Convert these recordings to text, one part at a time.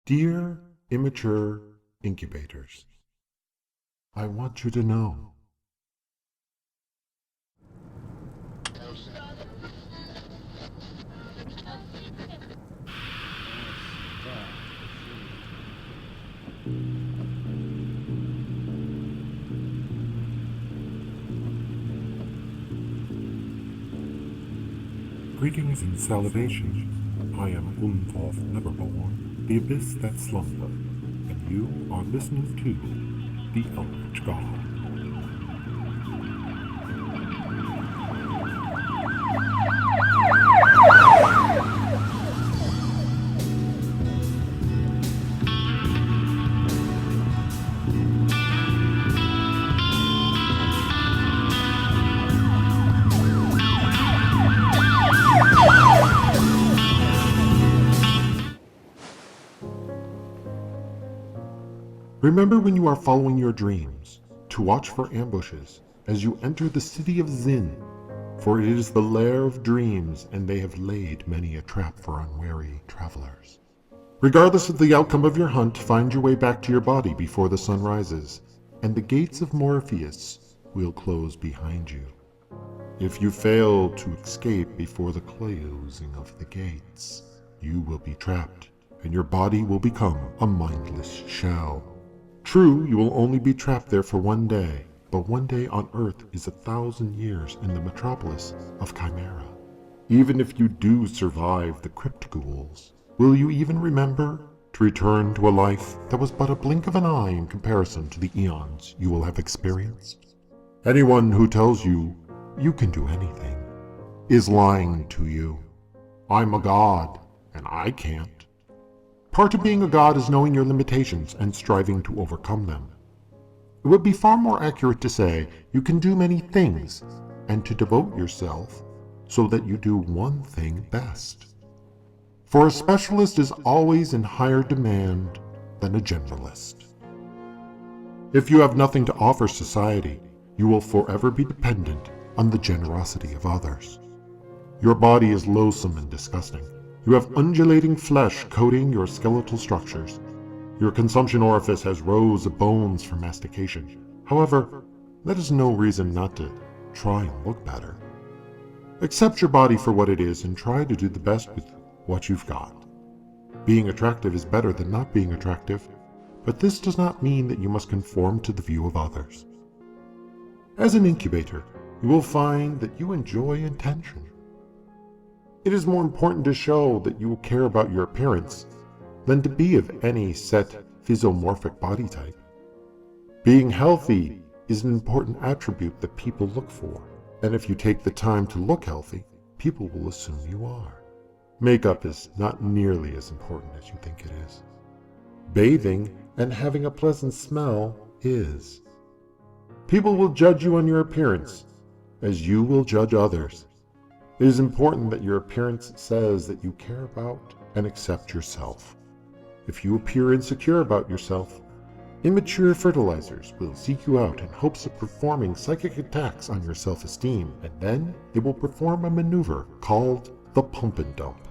Dear Immature Incubators, I want you to know greetings and salutations. I am Unthorf Neverborn, the abyss that slumber, and you are listening to the Eldritch God. Remember when you are following your dreams, to watch for ambushes as you enter the city of Zin, for it is the lair of dreams, and they have laid many a trap for unwary travelers. Regardless of the outcome of your hunt, find your way back to your body before the sun rises, and the gates of Morpheus will close behind you. If you fail to escape before the closing of the gates, you will be trapped, and your body will become a mindless shell. True, you will only be trapped there for one day, but one day on Earth is 1,000 years in the metropolis of Chimera. Even if you do survive the crypt ghouls, will you even remember to return to a life that was but a blink of an eye in comparison to the eons you will have experienced? Anyone who tells you you can do anything is lying to you. I'm a god, and I can't. Part of being a god is knowing your limitations and striving to overcome them. It would be far more accurate to say you can do many things and to devote yourself so that you do one thing best. For a specialist is always in higher demand than a generalist. If you have nothing to offer society, you will forever be dependent on the generosity of others. Your body is loathsome and disgusting. You have undulating flesh coating your skeletal structures. Your consumption orifice has rows of bones for mastication. However, that is no reason not to try and look better. Accept your body for what it is and try to do the best with what you've got. Being attractive is better than not being attractive, but this does not mean that you must conform to the view of others. As an incubator, you will find that you enjoy attention. It is more important to show that you care about your appearance than to be of any set physiomorphic body type. Being healthy is an important attribute that people look for, and if you take the time to look healthy, people will assume you are. Makeup is not nearly as important as you think it is. Bathing and having a pleasant smell is. People will judge you on your appearance, as you will judge others. It is important that your appearance says that you care about and accept yourself. If you appear insecure about yourself, immature fertilizers will seek you out in hopes of performing psychic attacks on your self-esteem, and then they will perform a maneuver called the pump and dump.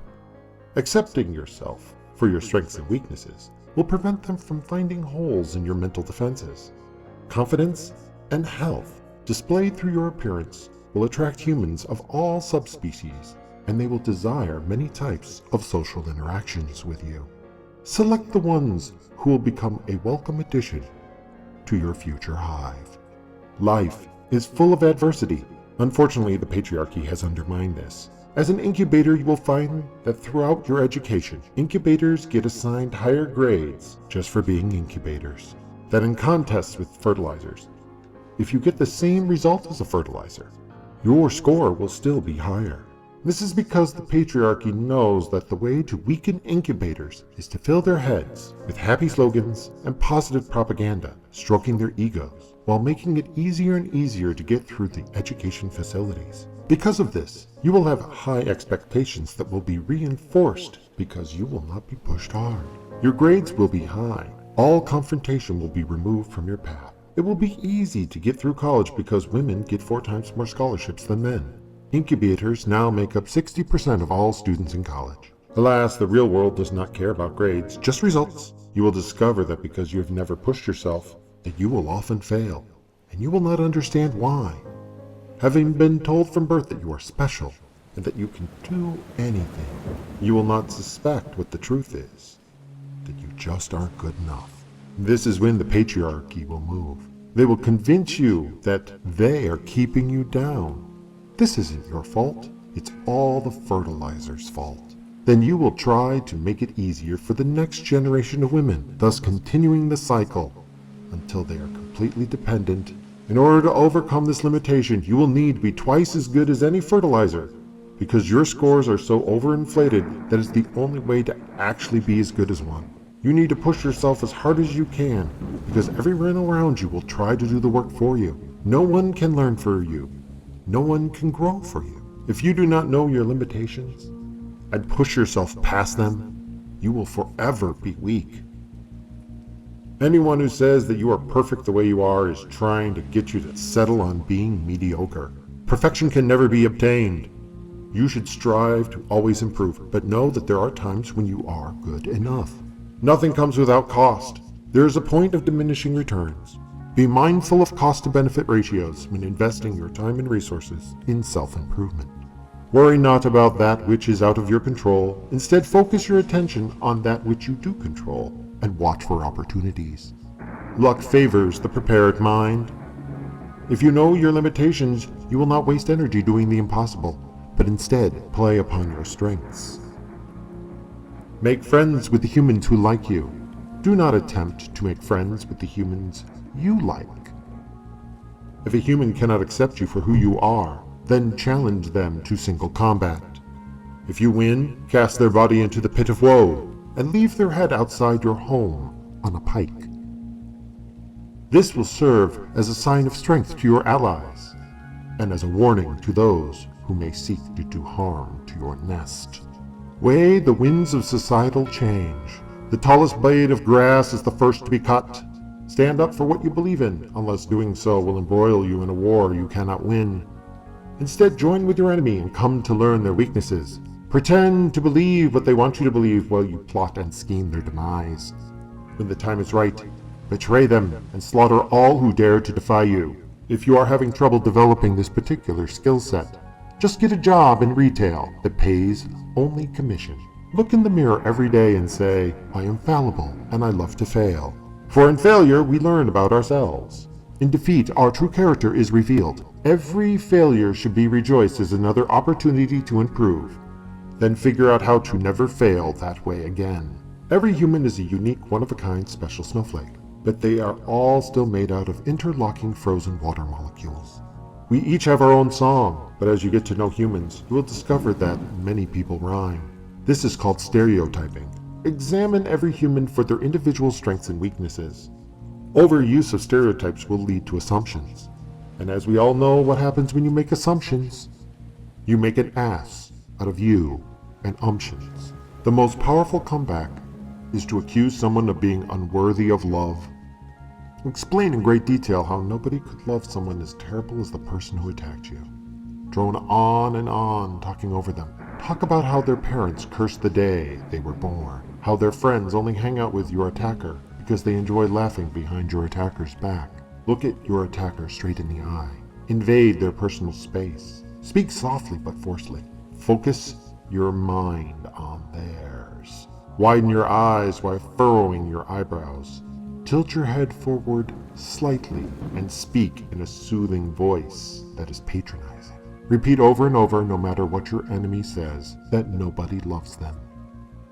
Accepting yourself for your strengths and weaknesses will prevent them from finding holes in your mental defenses. Confidence and health displayed through your appearance will attract humans of all subspecies, and they will desire many types of social interactions with you. Select the ones who will become a welcome addition to your future hive. Life is full of adversity. Unfortunately, the patriarchy has undermined this. As an incubator, you will find that throughout your education, incubators get assigned higher grades just for being incubators than in contests with fertilizers. If you get the same result as a fertilizer, your score will still be higher. This is because the patriarchy knows that the way to weaken incubators is to fill their heads with happy slogans and positive propaganda, stroking their egos, while making it easier and easier to get through the education facilities. Because of this, you will have high expectations that will be reinforced because you will not be pushed hard. Your grades will be high. All confrontation will be removed from your path. It will be easy to get through college because women get 4 times more scholarships than men. Incubators now make up 60% of all students in college. Alas, the real world does not care about grades, just results. You will discover that because you have never pushed yourself, that you will often fail, and you will not understand why. Having been told from birth that you are special, and that you can do anything, you will not suspect what the truth is, that you just aren't good enough. This is when the patriarchy will move. They will convince you that they are keeping you down. This isn't your fault. It's all the fertilizer's fault. Then you will try to make it easier for the next generation of women, thus continuing the cycle until they are completely dependent. In order to overcome this limitation, you will need to be twice as good as any fertilizer, because your scores are so overinflated that it's the only way to actually be as good as one. You need to push yourself as hard as you can, because everyone around you will try to do the work for you. No one can learn for you. No one can grow for you. If you do not know your limitations and push yourself past them, you will forever be weak. Anyone who says that you are perfect the way you are is trying to get you to settle on being mediocre. Perfection can never be obtained. You should strive to always improve, but know that there are times when you are good enough. Nothing comes without cost. There is a point of diminishing returns. Be mindful of cost-to-benefit ratios when investing your time and resources in self-improvement. Worry not about that which is out of your control. Instead, focus your attention on that which you do control and watch for opportunities. Luck favors the prepared mind. If you know your limitations, you will not waste energy doing the impossible, but instead play upon your strengths. Make friends with the humans who like you. Do not attempt to make friends with the humans you like. If a human cannot accept you for who you are, then challenge them to single combat. If you win, cast their body into the pit of woe, and leave their head outside your home on a pike. This will serve as a sign of strength to your allies, and as a warning to those who may seek to do harm to your nest. Weigh the winds of societal change. The tallest blade of grass is the first to be cut. Stand up for what you believe in, unless doing so will embroil you in a war you cannot win. Instead, join with your enemy and come to learn their weaknesses. Pretend to believe what they want you to believe while you plot and scheme their demise. When the time is right, betray them and slaughter all who dare to defy you. If you are having trouble developing this particular skill set, just get a job in retail that pays only commission. Look in the mirror every day and say, I am fallible and I love to fail. For in failure, we learn about ourselves. In defeat, our true character is revealed. Every failure should be rejoiced as another opportunity to improve. Then figure out how to never fail that way again. Every human is a unique, one-of-a-kind special snowflake, but they are all still made out of interlocking frozen water molecules. We each have our own song, but as you get to know humans, you will discover that many people rhyme. This is called stereotyping. Examine every human for their individual strengths and weaknesses. Overuse of stereotypes will lead to assumptions. And as we all know what happens when you make assumptions, you make an ass out of you and umptions. The most powerful comeback is to accuse someone of being unworthy of love. Explain in great detail how nobody could love someone as terrible as the person who attacked you. Drone on and on, talking over them. Talk about how their parents cursed the day they were born, how their friends only hang out with your attacker because they enjoy laughing behind your attacker's back. Look at your attacker straight in the eye. Invade their personal space. Speak softly but forcefully. Focus your mind on theirs. Widen your eyes while furrowing your eyebrows. Tilt your head forward slightly and speak in a soothing voice that is patronizing. Repeat over and over, no matter what your enemy says, that nobody loves them,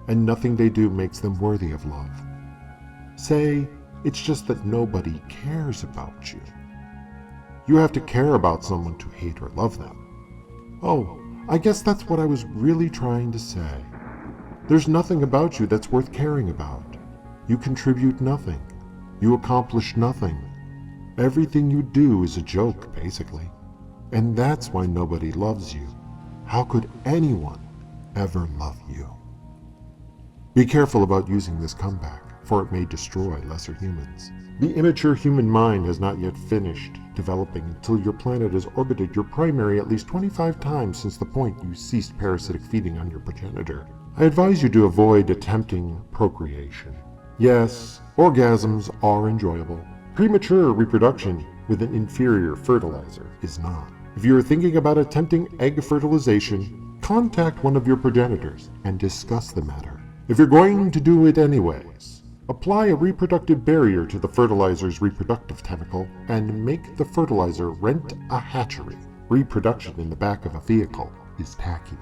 and nothing they do makes them worthy of love. Say, it's just that nobody cares about you. You have to care about someone to hate or love them. Oh, I guess that's what I was really trying to say. There's nothing about you that's worth caring about. You contribute nothing. You accomplish nothing. Everything you do is a joke, basically. And that's why nobody loves you. How could anyone ever love you? Be careful about using this comeback, for it may destroy lesser humans. The immature human mind has not yet finished developing until your planet has orbited your primary at least 25 times since the point you ceased parasitic feeding on your progenitor. I advise you to avoid attempting procreation. Yes, orgasms are enjoyable. Premature reproduction with an inferior fertilizer is not. If you are thinking about attempting egg fertilization, contact one of your progenitors and discuss the matter. If you're going to do it anyways, apply a reproductive barrier to the fertilizer's reproductive tentacle and make the fertilizer rent a hatchery. Reproduction in the back of a vehicle is tacky.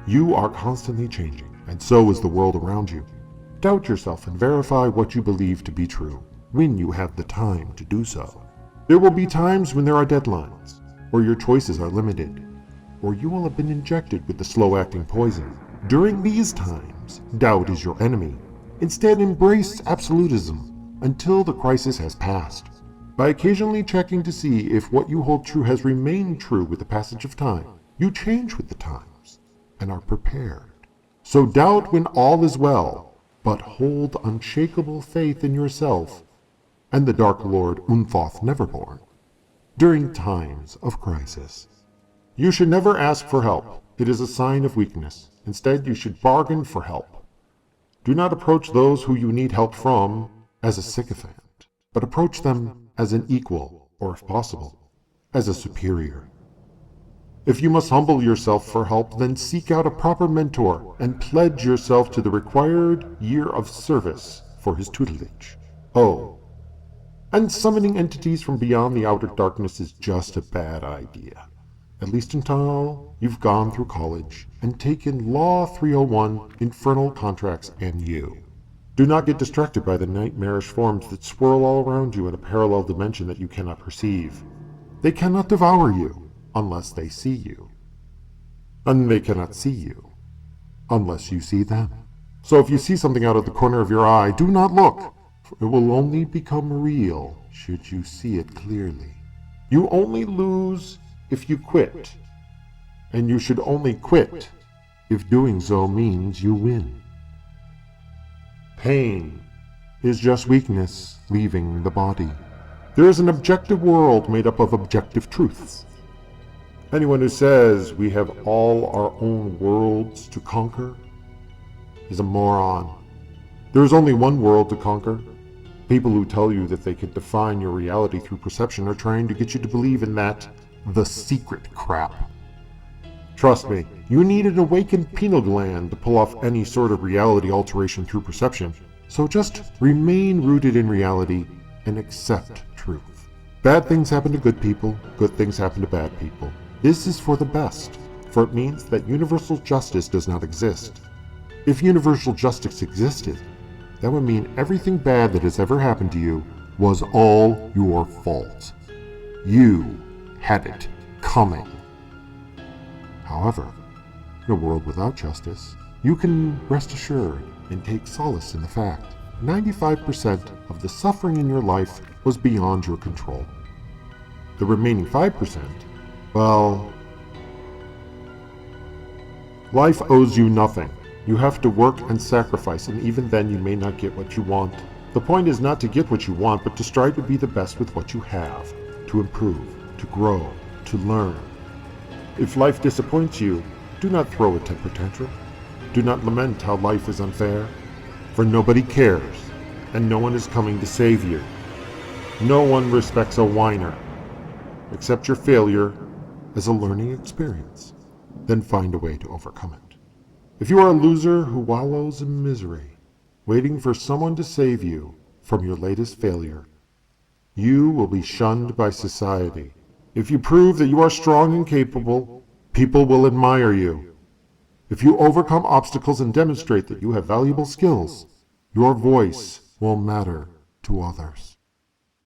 You are constantly changing, and so is the world around you. Doubt yourself and verify what you believe to be true, when you have the time to do so. There will be times when there are deadlines, or your choices are limited, or you will have been injected with the slow-acting poison. During these times, doubt is your enemy. Instead, embrace absolutism until the crisis has passed. By occasionally checking to see if what you hold true has remained true with the passage of time, you change with the times and are prepared. So doubt when all is well, but hold unshakable faith in yourself and the Dark Lord Unthoth Neverborn during times of crisis. You should never ask for help. It is a sign of weakness. Instead, you should bargain for help. Do not approach those who you need help from as a sycophant, but approach them as an equal, or if possible, as a superior. If you must humble yourself for help, then seek out a proper mentor and pledge yourself to the required year of service for his tutelage. Oh, and summoning entities from beyond the outer darkness is just a bad idea. At least until you've gone through college and taken Law 301, Infernal Contracts, and you. Do not get distracted by the nightmarish forms that swirl all around you in a parallel dimension that you cannot perceive. They cannot devour you unless they see you. And they cannot see you unless you see them. So if you see something out of the corner of your eye, do not look, for it will only become real should you see it clearly. You only lose if you quit, and you should only quit if doing so means you win. Pain is just weakness leaving the body. There is an objective world made up of objective truths. Anyone who says we have all our own worlds to conquer is a moron. There is only one world to conquer. People who tell you that they can define your reality through perception are trying to get you to believe in that the secret crap. Trust me, you need an awakened pineal gland to pull off any sort of reality alteration through perception, so just remain rooted in reality and accept truth. Bad things happen to good people, good things happen to bad people. This is for the best, for it means that universal justice does not exist. If universal justice existed, that would mean everything bad that has ever happened to you was all your fault. You had it coming. However, in a world without justice, you can rest assured and take solace in the fact 95% of the suffering in your life was beyond your control. The remaining 5%, well, life owes you nothing. You have to work and sacrifice, and even then you may not get what you want. The point is not to get what you want, but to strive to be the best with what you have, to improve, to grow, to learn. If life disappoints you, do not throw a temper tantrum. Do not lament how life is unfair, for nobody cares, and no one is coming to save you. No one respects a whiner. Accept your failure as a learning experience, then find a way to overcome it. If you are a loser who wallows in misery, waiting for someone to save you from your latest failure, you will be shunned by society. If you prove that you are strong and capable, people will admire you. If you overcome obstacles and demonstrate that you have valuable skills, your voice will matter to others.